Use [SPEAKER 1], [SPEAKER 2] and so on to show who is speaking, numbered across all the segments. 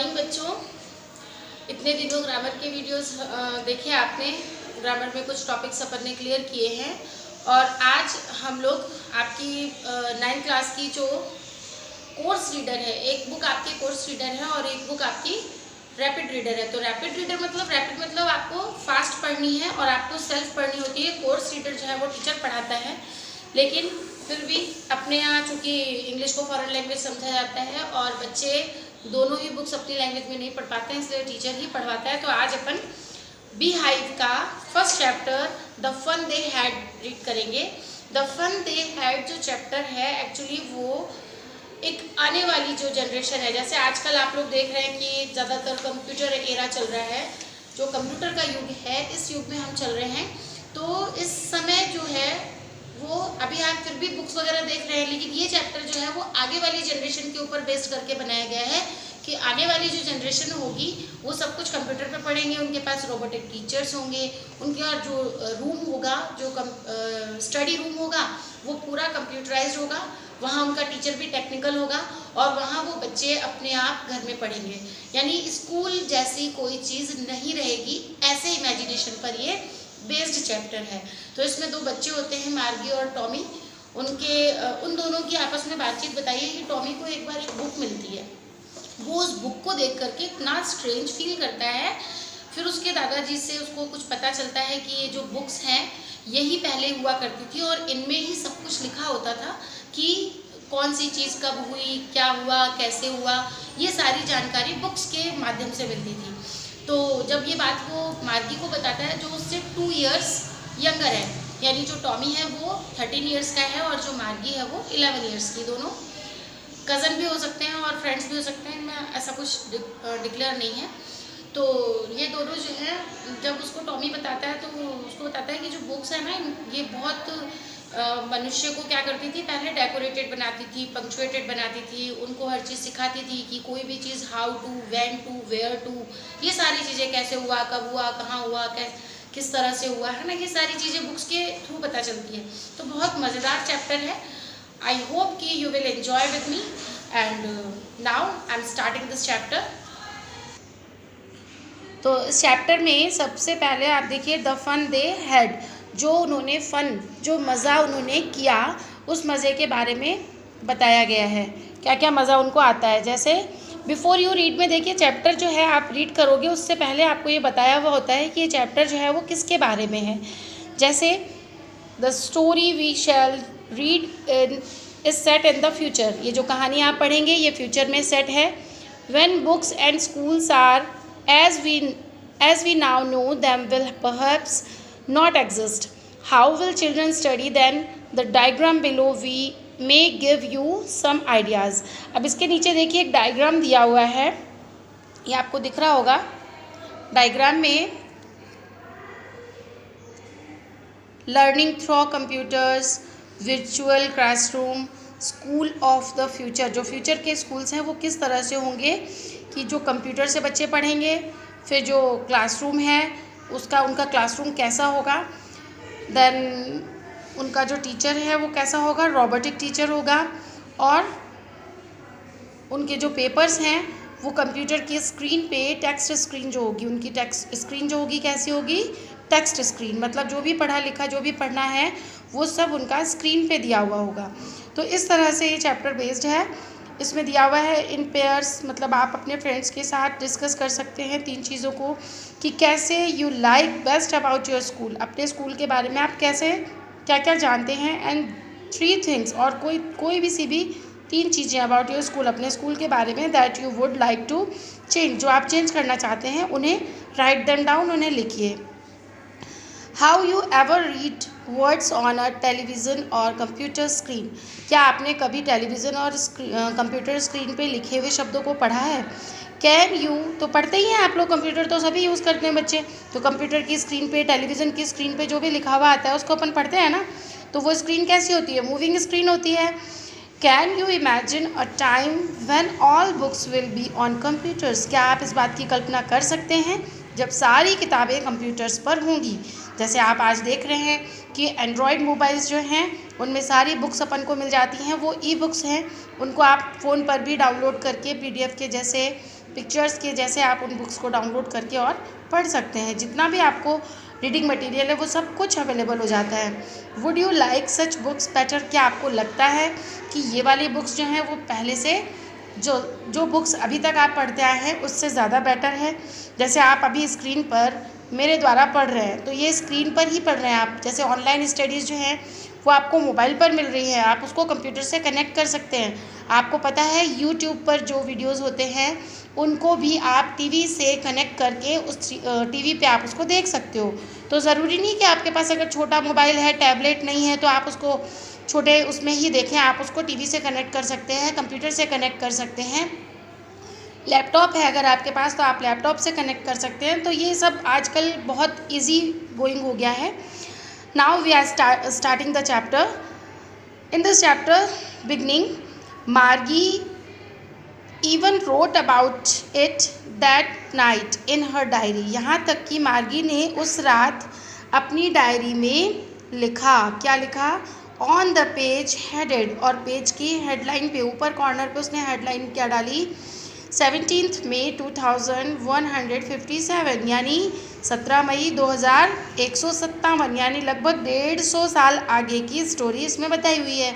[SPEAKER 1] Morning बच्चों। इतने दिनों ग्रामर के वीडियोस देखे आपने। ग्रामर में कुछ टॉपिक्स अपन ने क्लियर किए हैं और आज हम लोग आपकी 9th क्लास की जो कोर्स रीडर है, एक बुक आपकी कोर्स रीडर है और एक बुक आपकी रैपिड रीडर है। तो रैपिड रीडर मतलब आपको फास्ट पढ़नी है और आपको सेल्फ पढ़नी होती है। कोर्स रीडर जो है वो टीचर पढ़ाता है, लेकिन फिर भी अपने यहाँ चूँकि इंग्लिश को फॉरेन लैंग्वेज समझा जाता है और बच्चे दोनों ही बुक्स अपनी लैंग्वेज में नहीं पढ़ पाते हैं, इसलिए टीचर ही पढ़वाता है। तो आज अपन बी हाइव का first chapter the fun they had read करेंगे। द फन दे हैड जो चैप्टर है एक्चुअली वो एक आने वाली जो जनरेशन है, जैसे आजकल आप लोग देख रहे हैं कि ज़्यादातर कंप्यूटर एरा चल रहा है, जो कंप्यूटर का युग है, इस युग में हम चल रहे हैं। तो इस समय जो है वो अभी आप फिर भी बुक्स वगैरह देख रहे हैं, लेकिन ये चैप्टर जो है वो आगे वाली जनरेशन के ऊपर बेस्ड करके बनाया गया है कि आने वाली जो जनरेशन होगी वो सब कुछ कंप्यूटर पे पढ़ेंगे। उनके पास रोबोटिक टीचर्स होंगे, उनका जो रूम होगा, जो स्टडी रूम होगा वो पूरा कंप्यूटराइज्ड होगा। वहाँ उनका टीचर भी टेक्निकल होगा और वहाँ वो बच्चे अपने आप घर में पढ़ेंगे, यानी स्कूल जैसी कोई चीज़ नहीं रहेगी। ऐसे इमेजिनेशन पर ये बेस्ड चैप्टर है। तो इसमें दो बच्चे होते हैं, मार्गी और टॉमी। उन दोनों की आपस में बातचीत बताइए कि टॉमी को एक बार एक बुक मिलती है, वो उस बुक को देख करके इतना स्ट्रेंज फील करता है। फिर उसके दादाजी से उसको कुछ पता चलता है कि ये जो बुक्स हैं यही पहले हुआ करती थी और इनमें ही सब कुछ लिखा होता था कि कौन सी चीज़ कब हुई, क्या हुआ, कैसे हुआ, ये सारी जानकारी बुक्स के माध्यम से मिलती थी। तो जब ये बात वो मार्गी को बताता है, जो उससे 2 इयर्स यंगर है, यानी जो टॉमी है वो 13 इयर्स का है और जो मार्गी है वो 11 इयर्स की। दोनों कज़न भी हो सकते हैं और फ्रेंड्स भी हो सकते हैं, इनमें ऐसा कुछ डिक्लेयर नहीं है। तो ये दोनों जो है, जब उसको टॉमी बताता है तो उसको बताता है कि जो बुक्स है ना, ये बहुत मनुष्य को क्या करती थी, पहले डेकोरेटेड बनाती थी, पंक्चुएटेड बनाती थी, उनको हर चीज़ सिखाती थी कि कोई भी चीज़ how to, when to, where to, ये सारी चीज़ें कैसे हुआ, कब हुआ, कहाँ हुआ, किस तरह से हुआ है ना, ये सारी चीज़ें बुक्स के थ्रू पता चलती है। तो बहुत मज़ेदार चैप्टर है। आई होप कि you will enjoy with me and now I am starting this chapter. तो इस चैप्टर में सबसे पहले आप देखिए द फन दे हैड, जो उन्होंने फ़न, जो मज़ा उन्होंने किया, उस मज़े के बारे में बताया गया है, क्या क्या मज़ा उनको आता है। जैसे बिफोर यू रीड में देखिए, चैप्टर जो है आप रीड करोगे उससे पहले आपको ये बताया हुआ होता है कि ये चैप्टर जो है वो किसके बारे में है। जैसे the story we shall read is set in the future, ये जो कहानी आप पढ़ेंगे ये फ्यूचर में सेट है। When books and schools are as we now know them will perhaps not exist. How will children study then? The diagram below we may give you some ideas. अब इसके नीचे देखिए एक डायग्राम दिया हुआ है, ये आपको दिख रहा होगा। डायग्राम में learning through computers, virtual classroom, school of the future, जो फ्यूचर के स्कूल्स हैं वो किस तरह से होंगे कि जो कंप्यूटर से बच्चे पढ़ेंगे, फिर जो क्लासरूम है उनका क्लासरूम कैसा होगा, देन उनका जो टीचर है वो कैसा होगा, रोबोटिक टीचर होगा, और उनके जो पेपर्स हैं वो कंप्यूटर की स्क्रीन पे टेक्स्ट स्क्रीन जो होगी, उनकी टेक्स्ट स्क्रीन जो होगी कैसी होगी, टेक्स्ट स्क्रीन, मतलब जो भी पढ़ा लिखा, जो भी पढ़ना है वो सब उनका स्क्रीन पे दिया हुआ होगा। तो इस तरह से ये चैप्टर बेस्ड है। इसमें दिया हुआ है इन पेयर्स, मतलब आप अपने फ्रेंड्स के साथ डिस्कस कर सकते हैं 3 चीज़ों को कि कैसे you like best about your school, अपने स्कूल के बारे में आप कैसे क्या क्या जानते हैं, एंड 3 थिंग्स, और कोई भी सी भी 3 चीज़ें अबाउट योर स्कूल, अपने स्कूल के बारे में, that you would like to change, जो आप चेंज करना चाहते हैं उन्हें राइट देम डाउन, उन्हें लिखिए। How you ever read words on a television और कंप्यूटर स्क्रीन, क्या आपने कभी टेलीविज़न और कंप्यूटर स्क्रीन पे लिखे हुए शब्दों को पढ़ा है। कैन यू, तो पढ़ते ही हैं आप लोग, कंप्यूटर तो सभी यूज़ करते हैं बच्चे, तो कंप्यूटर की स्क्रीन पे, टेलीविज़न की स्क्रीन पे जो भी लिखा हुआ आता है उसको अपन पढ़ते हैं ना। तो वो स्क्रीन कैसी होती है, मूविंग स्क्रीन होती है। Can you imagine a time when all books will be on computers, क्या आप इस बात की कल्पना कर सकते हैं जब सारी किताबें कंप्यूटर्स पर होंगी। जैसे आप आज देख रहे हैं कि एंड्रॉयड मोबाइल्स जो हैं उनमें सारी बुक्स अपन को मिल जाती हैं, वो ई बुक्स हैं, उनको आप फ़ोन पर भी डाउनलोड करके PDF के जैसे पिक्चर्स के जैसे आप उन बुक्स को डाउनलोड करके और पढ़ सकते हैं। जितना भी आपको रीडिंग मटेरियल है वो सब कुछ अवेलेबल हो जाता है। Would you like such books better? क्या आपको लगता है कि ये वाली बुक्स जो हैं वो पहले से जो बुक्स अभी तक आप पढ़ते आए हैं उससे ज़्यादा बेटर है? जैसे आप अभी स्क्रीन पर मेरे द्वारा पढ़ रहे हैं, तो ये स्क्रीन पर ही पढ़ रहे हैं आप। जैसे ऑनलाइन स्टडीज़ जो हैं वो आपको मोबाइल पर मिल रही है, आप उसको कंप्यूटर से कनेक्ट कर सकते हैं। आपको पता है यूट्यूब पर जो वीडियोस होते हैं उनको भी आप टीवी से कनेक्ट करके उस टीवी पे आप उसको देख सकते हो। तो ज़रूरी नहीं कि आपके पास अगर छोटा मोबाइल है, टैबलेट नहीं है, तो आप उसको छोटे उसमें ही देखें। आप उसको टीवी से कनेक्ट कर सकते हैं, कंप्यूटर से कनेक्ट कर सकते हैं। लैपटॉप है अगर आपके पास तो आप लैपटॉप से कनेक्ट कर सकते हैं। तो ये सब आजकल बहुत ईजी गोइंग हो गया है। Now we are starting the chapter. In this chapter beginning, Margie even wrote about it that night in her diary. यहाँ तक कि मार्गी ने उस रात अपनी डायरी में लिखा। क्या लिखा? ऑन द पेज हेडेड, और पेज की हेडलाइन पे ऊपर कॉर्नर पे उसने हेडलाइन क्या डाली? 17 मई 2157, यानी 17 मई 2157, यानी लगभग 150 साल आगे की स्टोरी इसमें बताई हुई है।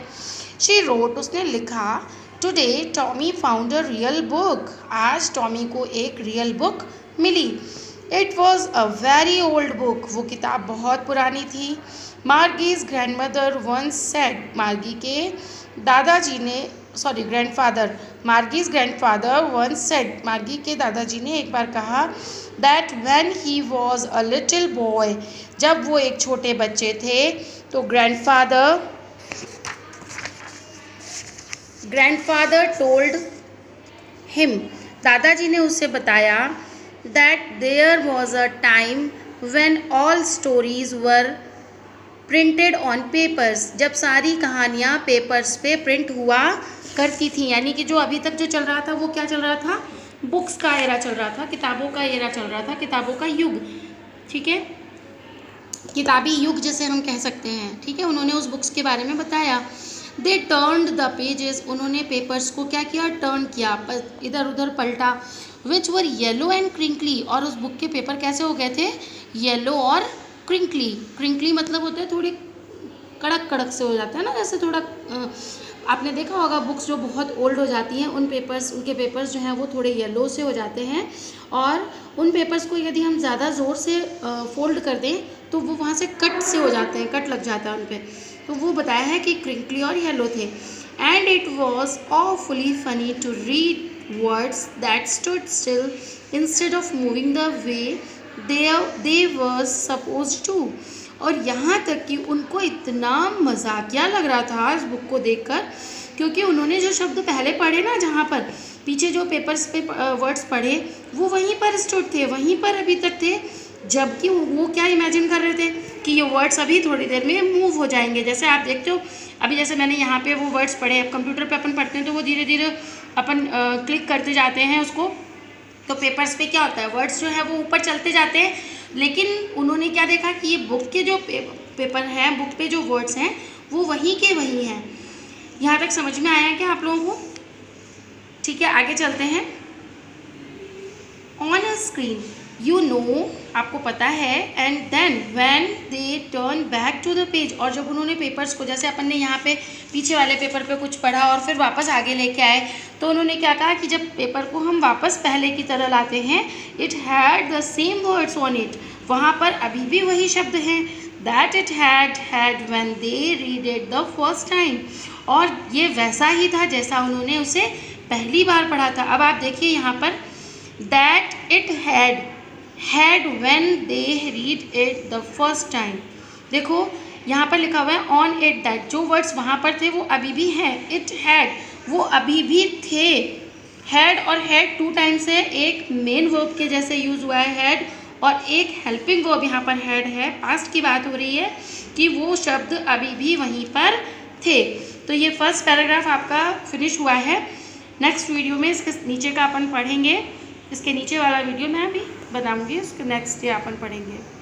[SPEAKER 1] शी रोट, उसने लिखा, today Tommy found a real book. आज टॉमी को एक रियल बुक मिली। It was a very old book, वो किताब बहुत पुरानी थी। मार्गीज ग्रैंडमदर वंस सेड, मार्गी के दादाजी ने ग्रैंडफादर, मार्गीज ग्रैंडफादर वंस सेड, मार्गी के दादाजी ने एक बार कहा, that when he was a little boy, जब वो एक छोटे बच्चे थे, तो ग्रैंडफादर टोल्ड हिम, दादाजी ने उसे बताया, that there was a time when all stories were printed on papers, जब सारी कहानियाँ पेपर्स पे प्रिंट हुआ करती थी। यानी कि जो अभी तक जो चल रहा था वो क्या चल रहा था? बुक्स का एरा चल रहा था, किताबों का एरा चल रहा था, किताबों का युग। ठीक है, किताबी युग जैसे हम कह सकते हैं। ठीक है, उन्होंने उस बुक्स के बारे में बताया। दे टर्न्ड द पेजेस, उन्होंने पेपर्स को क्या किया? टर्न किया, इधर उधर पलटा। विच वर येलो एंड क्रिंकली, और उस बुक के पेपर कैसे हो गए थे? येलो और क्रिंकली। क्रिंकली मतलब होता है थोड़ी कड़क कड़क से हो जाता है ना, जैसे थोड़ा आपने देखा होगा बुक्स जो बहुत ओल्ड हो जाती हैं उनके पेपर्स जो हैं वो थोड़े येलो से हो जाते हैं, और उन पेपर्स को यदि हम ज़्यादा ज़ोर से फोल्ड कर दें तो वो वहाँ से कट से हो जाते हैं, कट लग जाता है उन पर। तो वो बताया है कि क्रिंकली और येलो थे। And it was awfully funny to read words that stood still instead of moving the way they were supposed to, और यहाँ तक कि उनको इतना मजाकिया लग रहा था इस बुक को देखकर, क्योंकि उन्होंने जो शब्द पहले पढ़े ना, जहाँ पर पीछे जो पेपर्स पे वर्ड्स पढ़े वो वहीं पर स्टोर थे, वहीं पर अभी तक थे, जबकि वो क्या इमेजिन कर रहे थे कि ये वर्ड्स अभी थोड़ी देर में मूव हो जाएंगे। जैसे आप देखते हो अभी, जैसे मैंने यहाँ पे वो वर्ड्स पढ़े, अब कंप्यूटर पे अपन पढ़ते हैं तो वो धीरे धीरे अपन क्लिक करते जाते हैं उसको, तो पेपर्स पे क्या होता है, वर्ड्स जो है वो ऊपर चलते जाते हैं। लेकिन उन्होंने क्या देखा कि ये बुक के जो पेपर हैं, बुक पे जो वर्ड्स हैं वो वहीं के वहीं हैं। यहाँ तक समझ में आया क्या आप लोगों को? ठीक है, आगे चलते हैं। On a screen, you know, आपको पता है, and then when they turn back to the page, और जब उन्होंने पेपर्स को, जैसे अपन ने यहाँ पे पीछे वाले पेपर पे कुछ पढ़ा और फिर वापस आगे लेके आए, तो उन्होंने क्या कहा कि जब पेपर को हम वापस पहले की तरह लाते हैं, it had the same words on it, वहाँ पर अभी भी वही शब्द हैं, that it had when they read it the first time, और ये वैसा ही था जैसा उन्होंने उसे पहली बार पढ़ा था। अब आप देखिए यहाँ पर, that it had when they read it the first time, देखो यहाँ पर लिखा हुआ है ऑन इट दैट, जो वर्ड्स वहाँ पर थे वो अभी भी हैं, इट हैड वो अभी भी थे। हैड और हैड 2 टाइम्स है, एक मेन वर्ब के जैसे यूज़ हुआ है हैड, और एक हेल्पिंग वर्ब यहाँ पर हैड है, पास्ट की बात हो रही है कि वो शब्द अभी भी वहीं पर थे। तो ये फर्स्ट पैराग्राफ आपका फिनिश हुआ है। नेक्स्ट वीडियो में इसके नीचे का अपन पढ़ेंगे, इसके नीचे वाला वीडियो मैं भी बनाऊंगी, उसके नेक्स्ट डे अपन पढ़ेंगे।